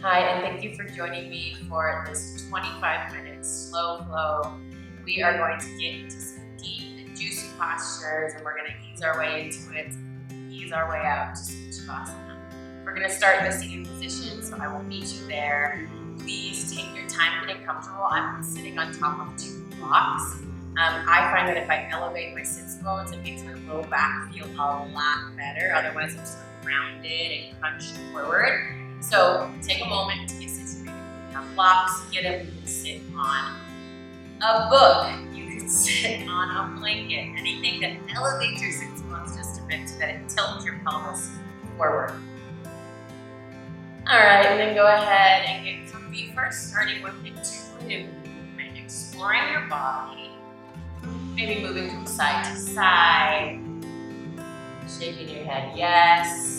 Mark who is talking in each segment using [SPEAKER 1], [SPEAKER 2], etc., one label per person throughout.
[SPEAKER 1] Hi, and thank you for joining me for this 25-minute slow flow. We are going to get into some deep and juicy postures, and we're going to ease our way into it, ease our way out to Shavasana. We're going to start in a seated position, so I will meet you there. Please take your time getting comfortable. I'm sitting on top of 2 blocks. I find that if I elevate my sits bones, it makes my low back feel a lot better. Otherwise, I'm sort of rounded and crunched forward. So take a moment to get situated. You have blocks, get them. You can sit on a book. You can sit on a blanket. Anything that elevates your sits bones just a bit so that it tilts your pelvis forward. All right, and then go ahead and get comfy first, starting with intuitive movement, exploring your body. Maybe moving from side to side, shaking your head yes,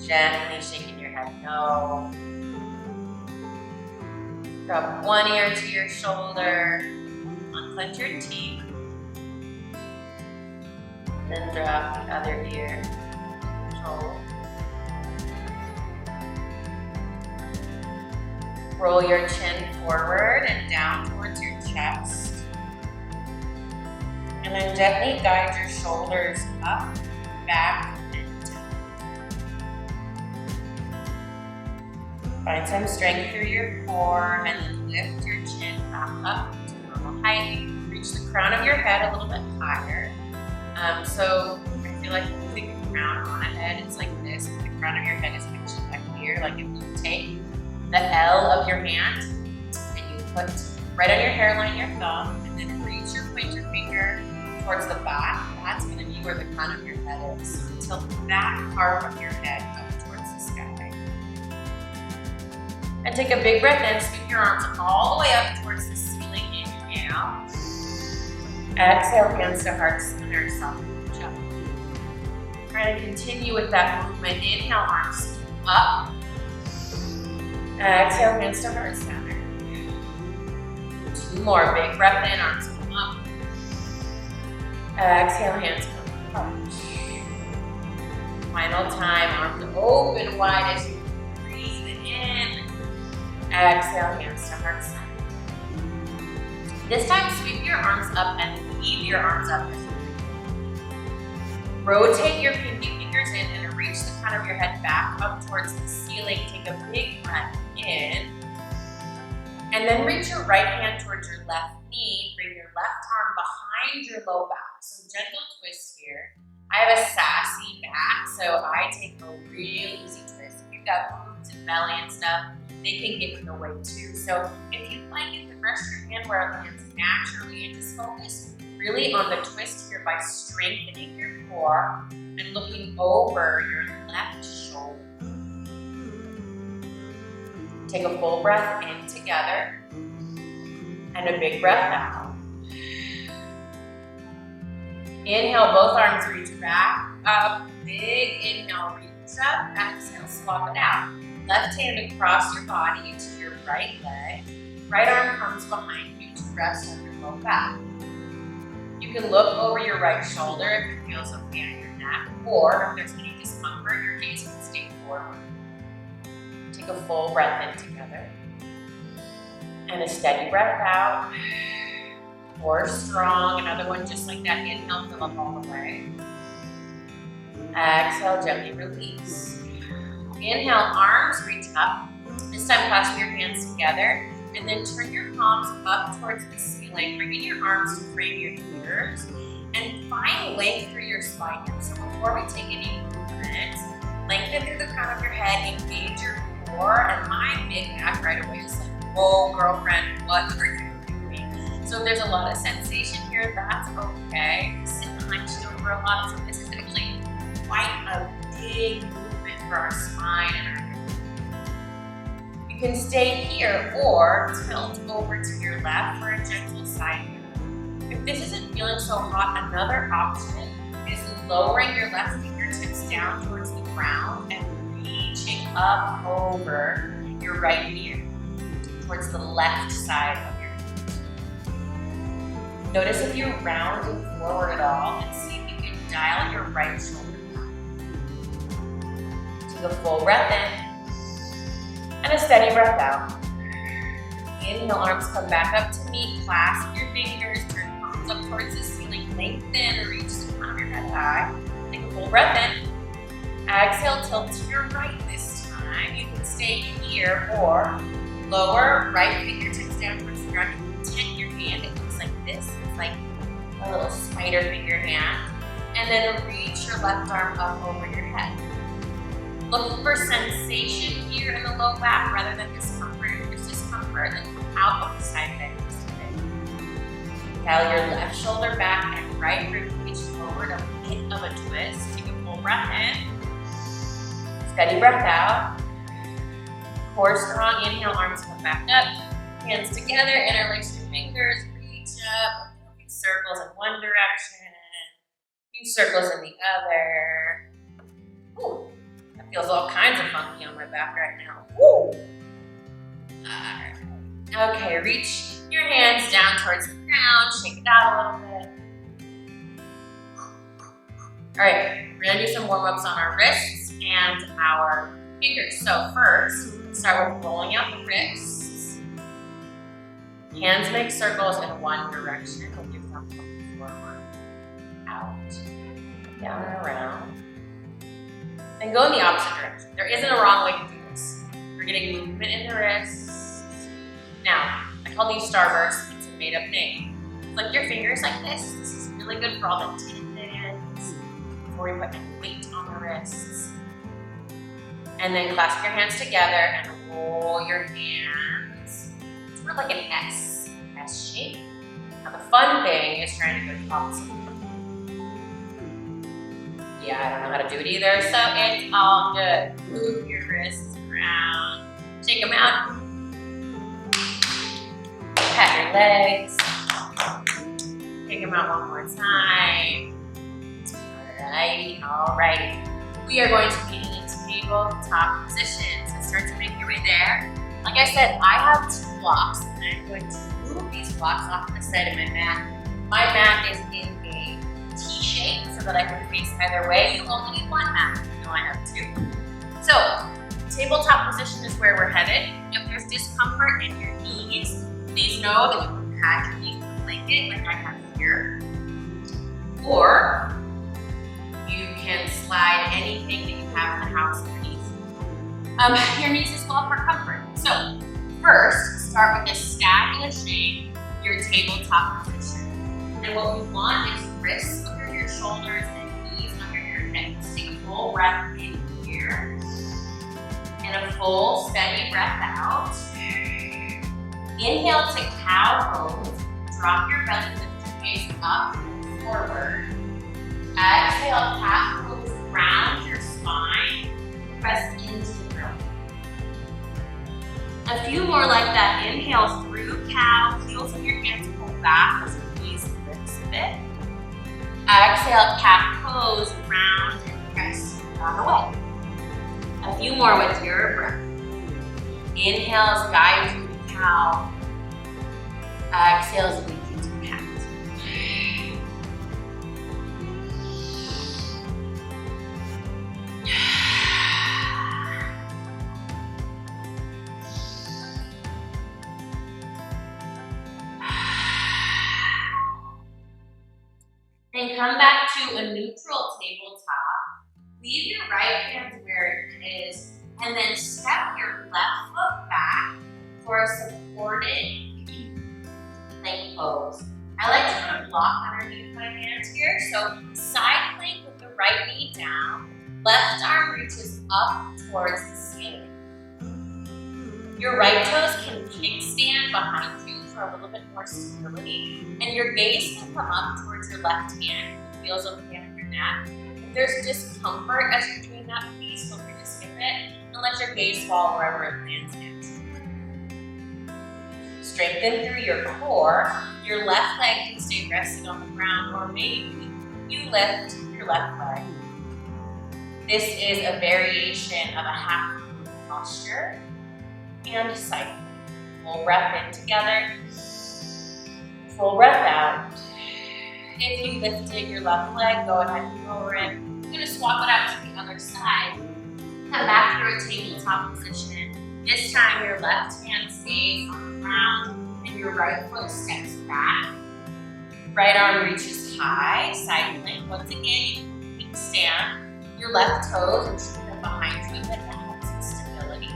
[SPEAKER 1] gently shaking your head no. Drop one ear to your shoulder, unclench your teeth, then drop the other ear, shoulder. Roll your chin forward and down towards your chest. And then gently guide your shoulders up, back, and down. Find some strength through your core and then lift your chin back up to normal height. Reach the crown of your head a little bit higher. So I feel like moving the crown on ahead, it's like this. The crown of your head is actually back here. Like if you take the L of your hand and you put right on your hairline your thumb and then reach your pointer finger towards the back. That's going to be where the crown of your head is. So tilt that part of your head up towards the sky. And take a big breath in. Sweep your arms all the way up towards the ceiling. Inhale. Exhale, hands to heart center, soft jump. Try to continue with that movement. Inhale, arms up. Exhale, hands to heart center. 2 more. Big breath in, arms come up. Exhale, hands come up. Final time, arms open wide as you breathe in. Exhale, hands to heart center. This time, sweep your arms up and leave your arms up as you breathe. Rotate your pinky fingers in and reach the crown of your head back up towards the ceiling. Take a big breath in. And then reach your right hand towards your left knee. Bring your left arm behind your low back. So gentle twist here. I have a sassy back, so I take a real easy twist. If you've got boobs and belly and stuff, they can get in the way too. So if you'd like it, then rest your hand where it lands naturally and just focus really on the twist here by strengthening your core and looking over your left shoulder. Take a full breath in together and a big breath out. Inhale, both arms reach back up. Big inhale, reach up. Exhale, swap it out. Left hand across your body to your right leg. Right arm comes behind you to rest on your low back. You can look over your right shoulder if it feels okay on your neck, or if there's any discomfort, your gaze can stay forward. Take a full breath in together. And a steady breath out. Core strong. Another one just like that. Inhale, fill up all the way. Exhale, gently release. Inhale, arms reach up. This time clasp your hands together. And then turn your palms up towards the ceiling. Bringing your arms to frame your ears. And find length through your spine. So before we take any movement, lengthen through the crown of your head. Engage your core. And my big back right away is like, whoa, girlfriend, what are you doing? So if there's a lot of sensation here, that's okay. Sit hunched over a lot. So this is actually quite a big movement for our spine and our hips. You can stay here or tilt over to your left for a gentle side move. If this isn't feeling so hot, another option is lowering your left fingertips down towards the ground and reaching up over your right ear towards the left side of your feet. Notice if you're rounding forward at all and see if you can dial your right shoulder back. Take a full breath in. And a steady breath out. Inhale, arms come back up to meet. Clasp your fingers, turn palms up towards the ceiling. Lengthen, reach the crown of your head high. Take a full breath in. Exhale, tilt to your right this time. You can stay here or lower right fingertips down towards the ground. You can tent your hand. It looks like this. It's like a little spider finger hand. And then reach your left arm up over your head. Look for sensation here in the low back rather than discomfort. If there's discomfort, then come out of the side bend just a bit. Dial your left shoulder back and right rib cage forward, a bit of a twist. Take a full breath in. Steady breath out. Core strong. Inhale, arms come back up. Hands together, interlace your fingers, reach up. A few circles in one direction, a few circles in the other. Ooh, that feels all kinds of funky on my back right now. Woo! Alright. Okay, reach your hands down towards the ground, shake it out a little bit. Alright, we're gonna do some warm-ups on our wrists and our fingers. So first, start with rolling out the wrists. Hands make circles in one direction. With your thumb coming forward, out, down and around. And go in the opposite direction. There isn't a wrong way to do this. We're getting movement in the wrists. Now, I call these starbursts. It's a made-up name. Flick your fingers like this. This is really good for all the tendons. Before we put any weight on the wrists. And then clasp your hands together and roll your hands. It's more like an S shape. Now the fun thing is trying to go the opposite way. Yeah, I don't know how to do it either, so it's all good. Move your wrists around. Shake them out. Pat your legs. Take them out one more time. Alrighty. We are going to be in tabletop position. So start to make your way there. Like I said, I have 2 blocks, and I'm going to move these blocks off to the side of my mat. My mat is in a T shape so that I can face either way. You only need 1 mat. No, I have 2. So, tabletop position is where we're headed. If there's discomfort in your knees, please know that you can pad your knees with a blanket like I have here. Or you can slide anything that you have in the house underneath your knees as well for comfort. So first, start with establishing your tabletop position. And what we want is wrists under your shoulders and knees under your hips. Take a full breath in here and a full steady breath out. Inhale to cow pose. Drop your belly, lift your gaze up and forward. Exhale, cat pose, round your spine, press into the ground. A few more like that. Inhale through cow, heels of your hands pull back as your gaze lifts a bit. Exhale, cat pose, round and press on the way. A few more with your breath. Inhales, guide you to cow. Exhales, lead you to cat. And come back to a neutral tabletop. Leave your right hand where it is, and then step your left foot back for a supported plank pose. I like to put a block underneath my hands here, so side plank with the right knee down, left arm reaches up towards the ceiling. Your right toes can kickstand behind you for a little bit more stability, and your gaze can come up towards your left hand. It feels okay on your mat. If there's discomfort as you're doing that, please feel free to skip it and let your gaze fall wherever it lands next. Strengthen through your core. Your left leg can stay rested on the ground, or maybe you lift your left leg. This is a variation of a half posture and cycle. Full breath in together. Full breath out. If you lifted your left leg, go ahead and lower it. You're going to swap it out to the other side. Come back through a tabletop position. This time your left hand stays on the ground and your right foot steps back. Right arm reaches high, side plank. Once again, you can stand. Your left toes and shoot them behind you, but that helps with stability.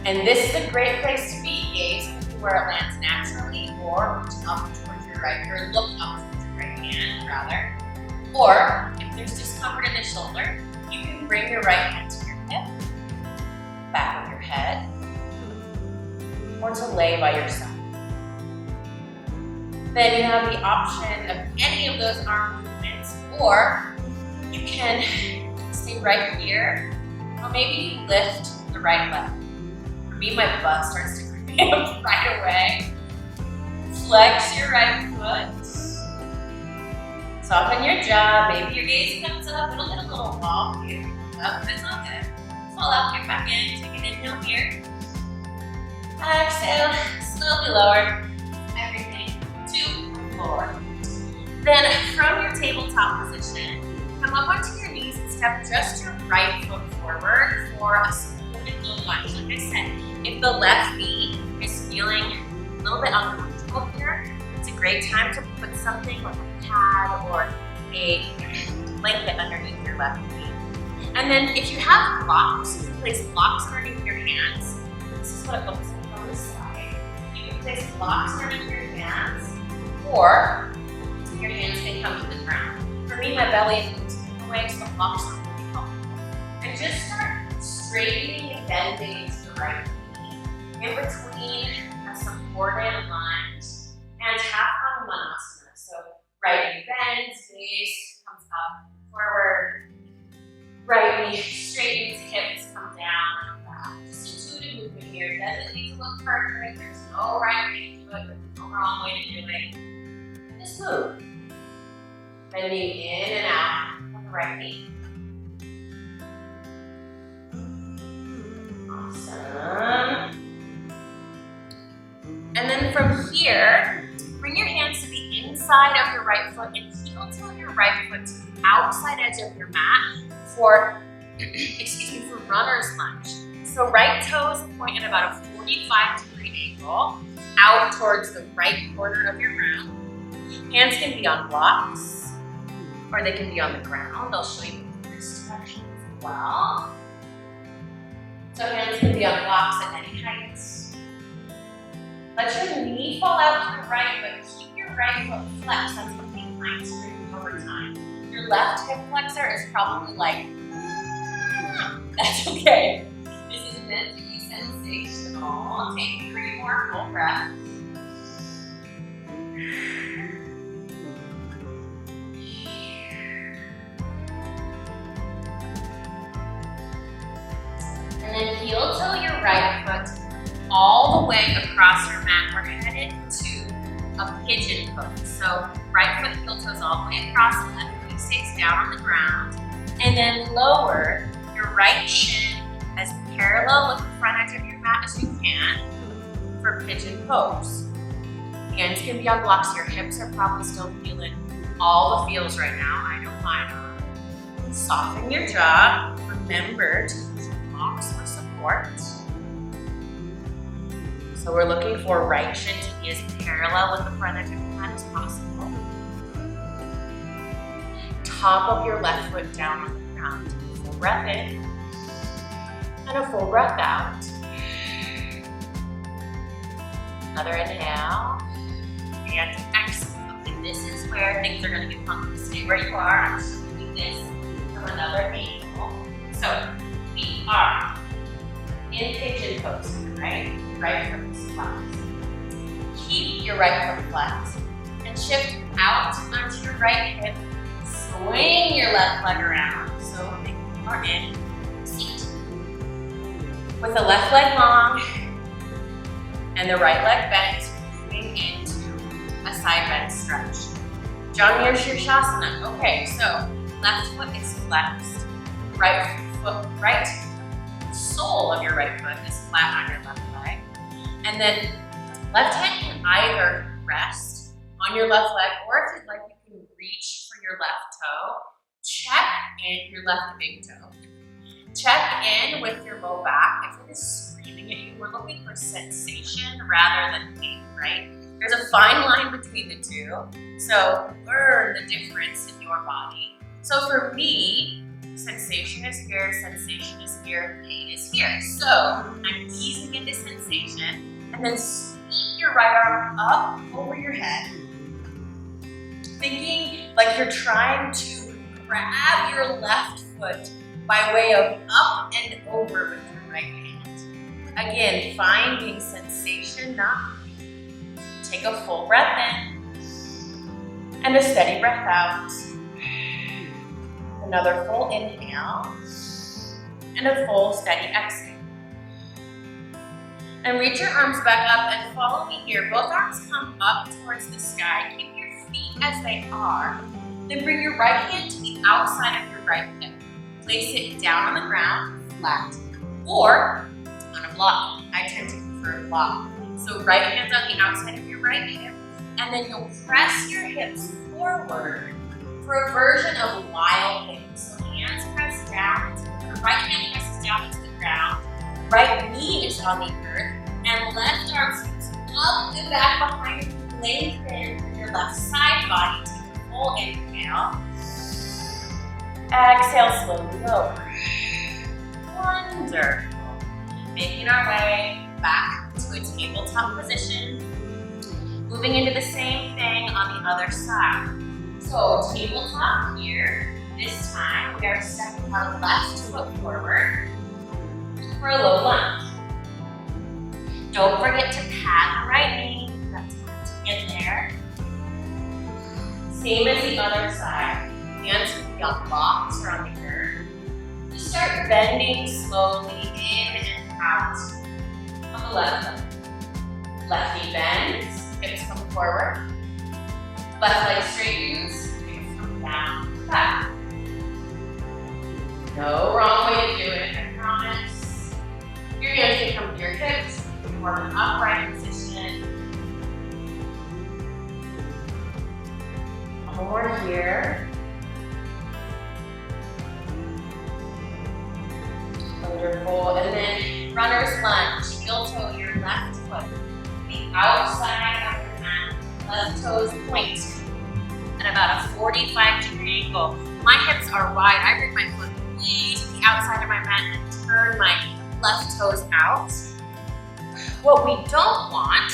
[SPEAKER 1] And this is a great place to be. Gaze where it lands naturally, or reach up towards your right, or look up towards your right hand, rather. Or, if there's discomfort in the shoulder, you can bring your right hand to your hip, back of your head, or to lay by your side. Then you have the option of any of those arm movements, or you can stay right here, or maybe you lift the right leg. For me, my butt starts to cramp right away. Flex your right foot. Soften your jaw. Maybe your gaze comes up. It'll get a little wonky. But it's all good. Pull up, get back in. Take an inhale here. Exhale. Slowly lower everything to the floor. Then from your tabletop position, come up onto your knees and step just your right foot forward for a supported low lunge. Like I said, if the left knee is feeling a little bit uncomfortable here, it's a great time to put something like a pad or a blanket underneath your left knee. And then if you have blocks, you can place blocks underneath your hands. This is what it looks like on the side. You can place blocks underneath your hands, or your hands can come to the ground. For me, my belly is moving away, so blocks are really helpful. And just start straightening and bending into the right knee in between a supported lunge and half Hanumanasana. So right knee bends, gaze comes up, forward. Right knee straightens, hips come down and back. Just intuitive movement here. Doesn't need to look perfect. There's no right way to do it. There's no wrong way to do it. Just move. Bending in and out of the right knee. Awesome. And then from here, bring your hands to the inside of your right foot and heel toe your right foot to the outside edge of your mat for, for runner's lunge. So right toes point at about a 45-degree angle out towards the right corner of your room. Hands can be on blocks or they can be on the ground. I'll show you this direction as well. So hands can be on blocks at any height. Let your knee fall out to the right, but keep your right foot flexed. That's what we find screaming over time. Your left hip flexor is probably like, that's okay. This is meant to be sensational. Take 3 more full breaths. And then heel toe your right foot all the way across your mat. We're headed to a pigeon pose. So right foot heel toes all the way across, left knee stays down on the ground. And then lower your right shin as parallel with the front edge of your mat as you can for pigeon pose. Hands can be on blocks. Your hips are probably still feeling all the feels right now. I know mine are. Soften your jaw. Remember to use blocks for support. So we're looking for right shin to be as parallel with the front edge of your mat as possible. Top of your left foot down on the ground. Full breath in and a full breath out. Another inhale and exhale. And this is where things are going to get funky. Stay where you are. I'm just doing this from another angle. So we are in pigeon pose, right? Right foot is flexed. Keep your right foot flexed and shift out onto your right hip. Swing your left leg around so that you are in seat. With the left leg long and the right leg bent, moving into a side bend stretch. Janu Shirshasana. Okay, so left foot is flexed. Right sole of your right foot is flat on your left leg. And then left hand can either rest on your left leg, or if you'd like, you can reach for your left toe. Check and your left big toe. Check in with your low back. If it is screaming at you, we're looking for sensation rather than pain, right? There's a fine line between the two, so learn the difference in your body. So for me, sensation is here, pain is here. So I'm easing into sensation, and then sweep your right arm up over your head, thinking like you're trying to grab your left foot by way of up and over with your right hand. Again, finding sensation, not pain. Take a full breath in and a steady breath out. Another full inhale and a full steady exhale. And reach your arms back up and follow me here. Both arms come up towards the sky. Keep your feet as they are. Then bring your right hand to the outside of your right hip. Place it down on the ground, flat, or on a block. I tend to prefer a block. So right hand's on the outside of your right hip, and then you'll press your hips forward for a version of wild thing. So hands press down, the right hand presses down into the ground, right knee is on the earth, and left arm scoops up and back behind you, lengthen your left side body. Take a full inhale. Exhale slowly over. Wonderful. Making our way back to a tabletop position. Moving into the same thing on the other side. So tabletop here. This time we are stepping our left foot forward for a low lunge. Don't forget to pad the right knee. That's going to get there. Same as the other side. Hands can be on blocks or on the earth. Just start bending slowly in and out on the left foot. Left knee bends, hips come forward. Left leg straightens, hips come down, back. No wrong way to do it, I promise. Your hands can come to your hips, more of an upright position. One more here. Wonderful. And then runner's lunge. Heel toe your left foot. The outside of your mat. Left toes point. At about a 45-degree angle. My hips are wide. I bring my foot way to the outside of my mat and turn my left toes out. What we don't want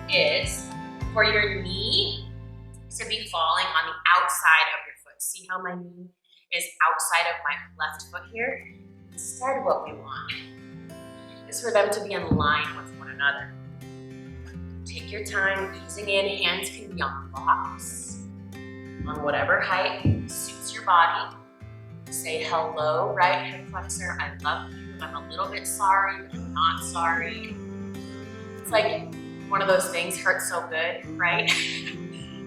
[SPEAKER 1] is for your knee to be falling on the outside of your foot. See how my knee is outside of my left foot here? Instead, what we want is for them to be in line with one another. Take your time, easing in. Hands can be on blocks, on whatever height suits your body. Say hello, right hip flexor. I love you. I'm a little bit sorry, but I'm not sorry. It's like one of those things, hurts so good, right?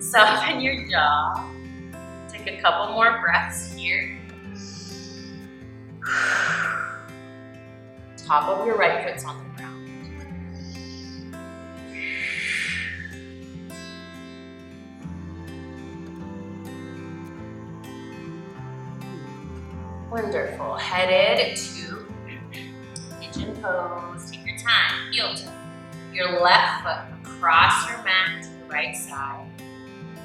[SPEAKER 1] Soften your jaw. Take a couple more breaths here. Top of your right foot's on the ground. Wonderful. Headed to pigeon pose. Take your time. Heel toe. Your left foot across your mat to the right side.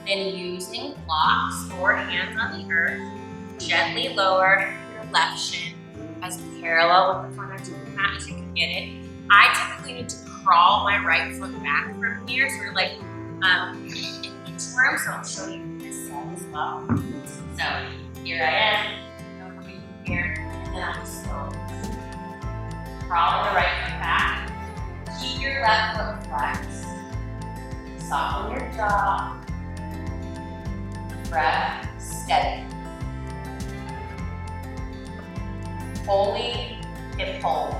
[SPEAKER 1] Then using blocks or hands on the earth, gently lower your left shin as parallel with the front edge of the mat as you can get it. I typically need to crawl my right foot back from here, sort of like an inchworm, so I'll show you this side as well. So here I am, I'm coming here, and then I'll just go. Crawl the right foot back. Keep your left foot flexed. Soften your jaw. Breath, steady. Fully hip hold.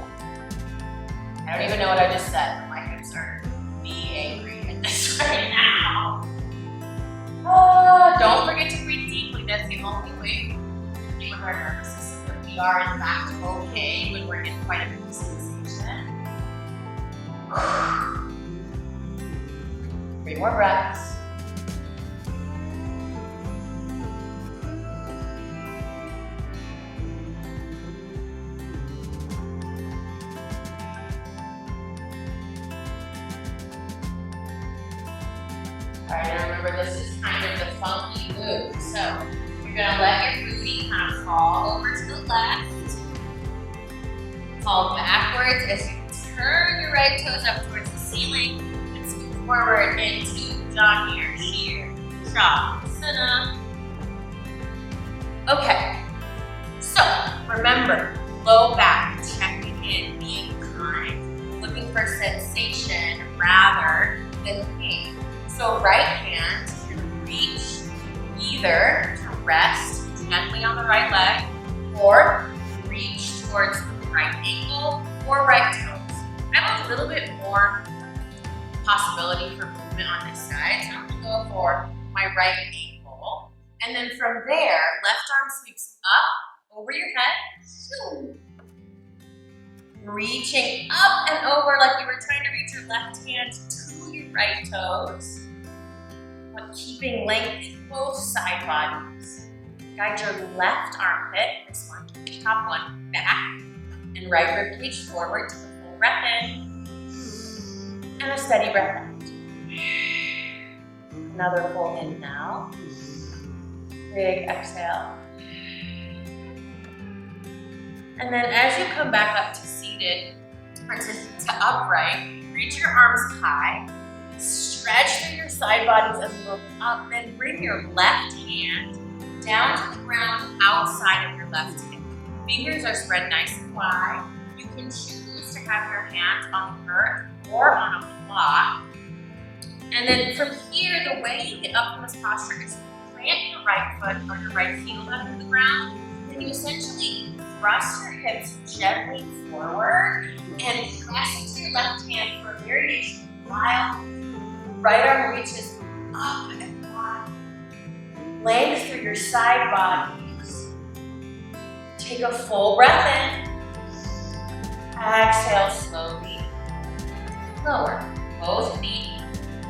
[SPEAKER 1] I don't even know what I just said, but my hips are being angry at this right now. Don't forget to breathe deeply. That's the only way with our nervous system that we are in fact okay when we're in quite a bit of sensation. 3 more breaths. right, and remember this is kind of the funky move. So you're gonna let your booty kind of fall over to the left, fall backwards as you turn your right toes up towards the ceiling and scoot forward into Jangir, Shir, Shavasana. Okay, so remember, low back, checking in, being kind, looking for sensation rather than pain. So right hand can reach either to rest gently on the right leg or reach towards the right ankle or right toes. I have a little bit more possibility for movement on this side, so I'm gonna go for my right ankle. And then from there, left arm sweeps up over your head. Reaching up and over like you were trying to reach your left hand to your right toes. But keeping length in both side bodies. Guide your left armpit, this one, top one, back, and right ribcage forward to the full breath in. And a steady breath out. Another full inhale. Big exhale. And then as you come back up to seated, or to upright, reach your arms high. Stretch through your side bodies and look up. Then bring your left hand down to the ground outside of your left hip. Fingers are spread nice and wide. You can choose to have your hand on the earth or on a block. And then from here, the way you get up from this posture is plant your right foot or your right heel under the ground. Then you essentially thrust your hips gently forward and press into your left hand for a variation while right arm reaches up and wide. Length through your side bodies. Take a full breath in. Exhale slowly. Lower. Both feet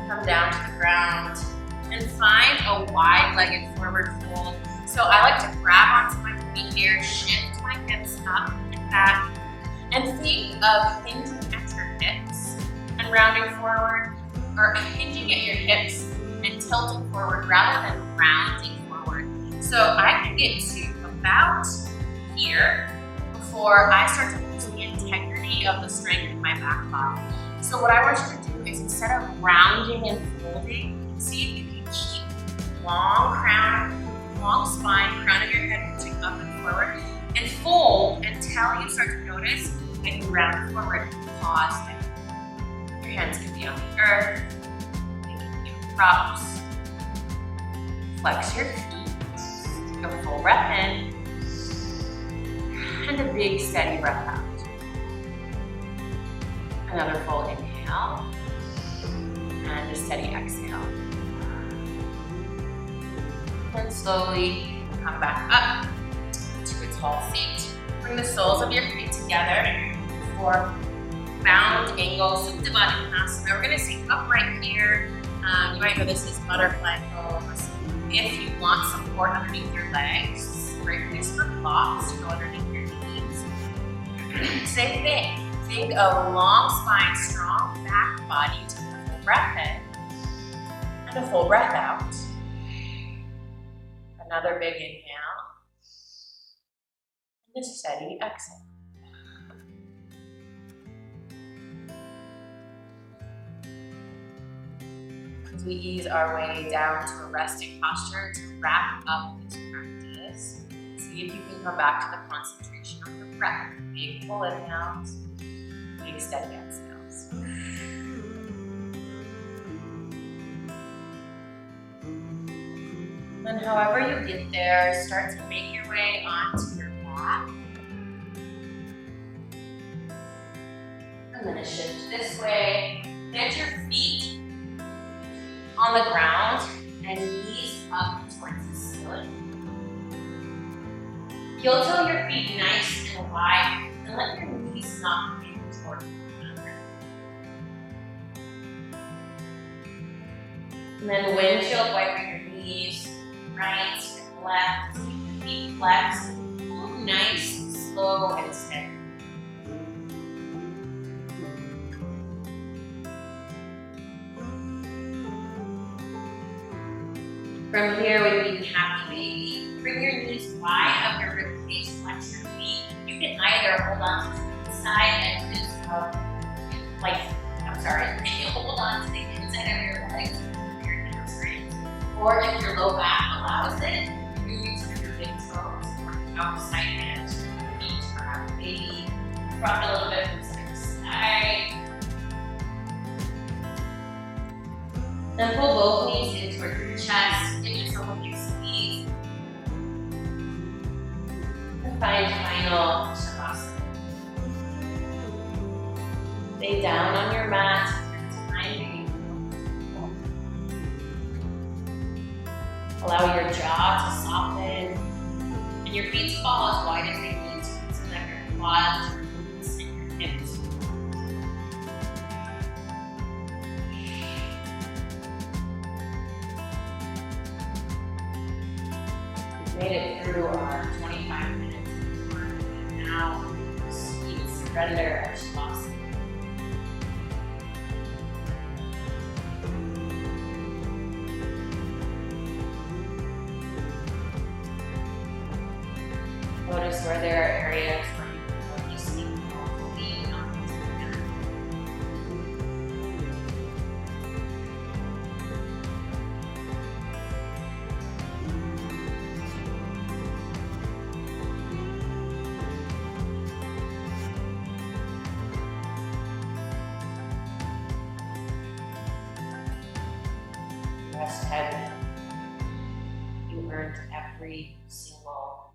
[SPEAKER 1] come down to the ground and find a wide-legged forward fold. So I like to grab onto my feet here, shift my hips up and back, and think of hinging at your hips and rounding forward, or hinging at your hips and tilting forward rather than rounding forward. So I can get to about here before I start to lose the integrity of the strength in my back body. So what I want you to do is, instead of rounding and folding, see if you can keep long spine, crown of your head reaching up and forward, and fold until you start to notice that you round forward and pause down. Your hands can be on the earth, they can be props. Flex your feet, take a full breath in, and a big steady breath out. Another full inhale, and a steady exhale. And slowly come back up to a tall seat. Bring the soles of your feet together for round angle Supta Baddha. We're going to stay upright here. You might know this is butterfly pose. If you want support underneath your legs, great place for blocks to go underneath your knees. Same thing. Think of long spine, strong back body. Take a full breath in and a full breath out. Another big inhale and a steady exhale. As we ease our way down to a resting posture to wrap up this practice, see if you can come back to the concentration on your breath. Big full inhales, big steady exhales. And however you get there, start to make your way onto your back. I'm going to shift this way. Get your feet on the ground and knees up towards the ceiling. Heel toe your feet nice and wide and let your knees knock in towards one another. And then windshield wiper your knees, right and left, keep your feet flexed, move nice, slow, and steady. From here, we can happy baby. Bring your knees wide of your rib cage, flex your feet. You can either hold on to the inside edges of, hold on to the inside of your legs with your hamstrings. Or if your low back allows it, moving to your big toes, working outside edge, feet for happy baby. Rock a little bit from side to side. Then pull both knees in towards your chest. Give yourself a big squeeze. And find final shavasana. Lay down on your mat. Allow your jaw to soften and your feet to fall as wide as they need to so that your quads release and your hips. We've made it through our 25 minutes of work, and now sweet surrender of shavasana. Notice where there are areas where you can really sink more lean on the mat. Rest heavy. You earned every single moment.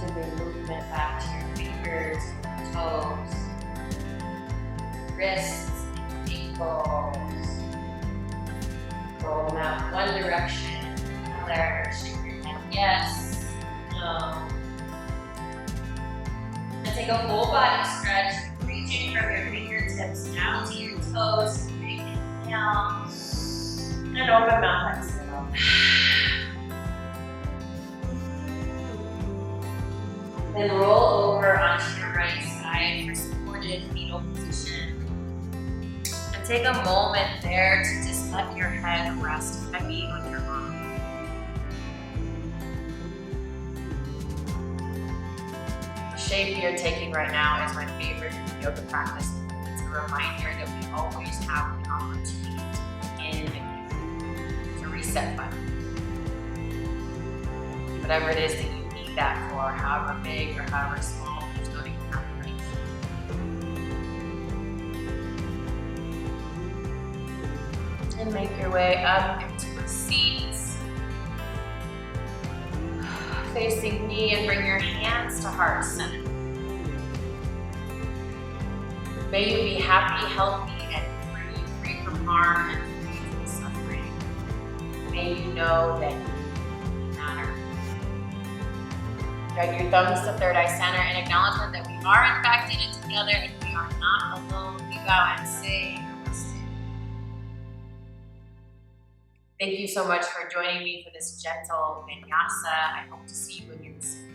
[SPEAKER 1] To bring movement back to your fingers, toes, wrists, ankles. Roll them out one direction, another. Shake your head yes, no. And take a full body stretch, reaching from your fingertips down to your toes. Big inhale, and open mouth exhale. Then roll over onto your right side for supported fetal position. And take a moment there to just let your head rest heavy on your arm. The shape you're taking right now is my favorite yoga practice. It's a reminder that we always have the opportunity to begin again. It's a reset button. Whatever it is that you need that for, however big or however small, there's no even have right. And make your way up into a seat. Facing me, and bring your hands to heart center. May you be happy, healthy, and free from harm and free from suffering. May you know that you matter. Drag your thumbs to third eye center in acknowledgement that we are in fact in it together and we are not alone. We bow and say namaste. Thank you so much for joining me for this gentle vinyasa. I hope to see you again soon.